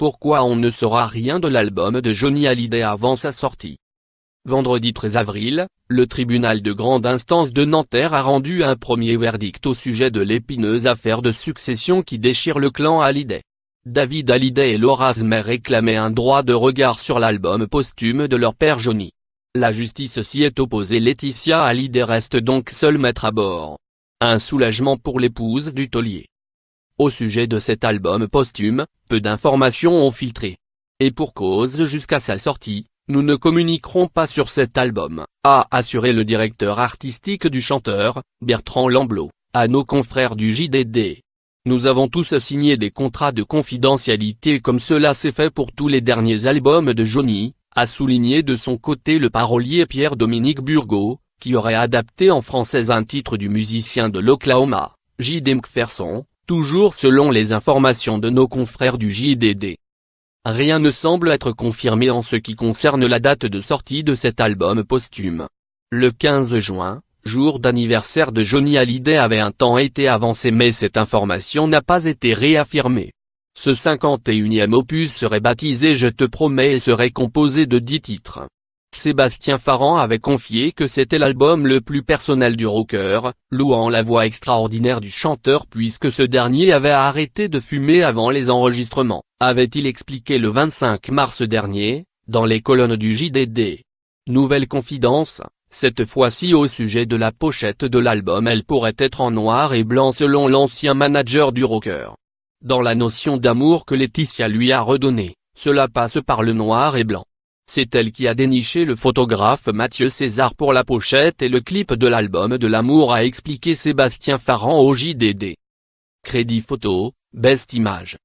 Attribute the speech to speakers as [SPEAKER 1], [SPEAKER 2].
[SPEAKER 1] Pourquoi on ne saura rien de l'album de Johnny Hallyday avant sa sortie? Vendredi 13 avril, le tribunal de grande instance de Nanterre a rendu un premier verdict au sujet de l'épineuse affaire de succession qui déchire le clan Hallyday. David Hallyday et Laura Asmer réclamaient un droit de regard sur l'album posthume de leur père Johnny. La justice s'y est opposée. Laetitia Hallyday reste donc seule maître à bord. Un soulagement pour l'épouse du taulier. Au sujet de cet album posthume, peu d'informations ont filtré. Et pour cause, jusqu'à sa sortie, nous ne communiquerons pas sur cet album, a assuré le directeur artistique du chanteur, Bertrand Lamblot, à nos confrères du JDD. Nous avons tous signé des contrats de confidentialité comme cela s'est fait pour tous les derniers albums de Johnny, a souligné de son côté le parolier Pierre-Dominique Burgot, qui aurait adapté en français un titre du musicien de l'Oklahoma, J.D. McPherson, toujours selon les informations de nos confrères du JDD. Rien ne semble être confirmé en ce qui concerne la date de sortie de cet album posthume. Le 15 juin, jour d'anniversaire de Johnny Hallyday, avait un temps été avancé, mais cette information n'a pas été réaffirmée. Ce 51e opus serait baptisé Je te promets et serait composé de 10 titres. Sébastien Farran avait confié que c'était l'album le plus personnel du rocker, louant la voix extraordinaire du chanteur puisque ce dernier avait arrêté de fumer avant les enregistrements, avait-il expliqué le 25 mars dernier, dans les colonnes du JDD. Nouvelle confidence, cette fois-ci au sujet de la pochette de l'album. Elle pourrait être en noir et blanc selon l'ancien manager du rocker. Dans la notion d'amour que Laetitia lui a redonnée, cela passe par le noir et blanc. C'est elle qui a déniché le photographe Mathieu César pour la pochette et le clip de l'album de l'amour, a expliqué Sébastien Farran au JDD. Crédit photo, Best Image.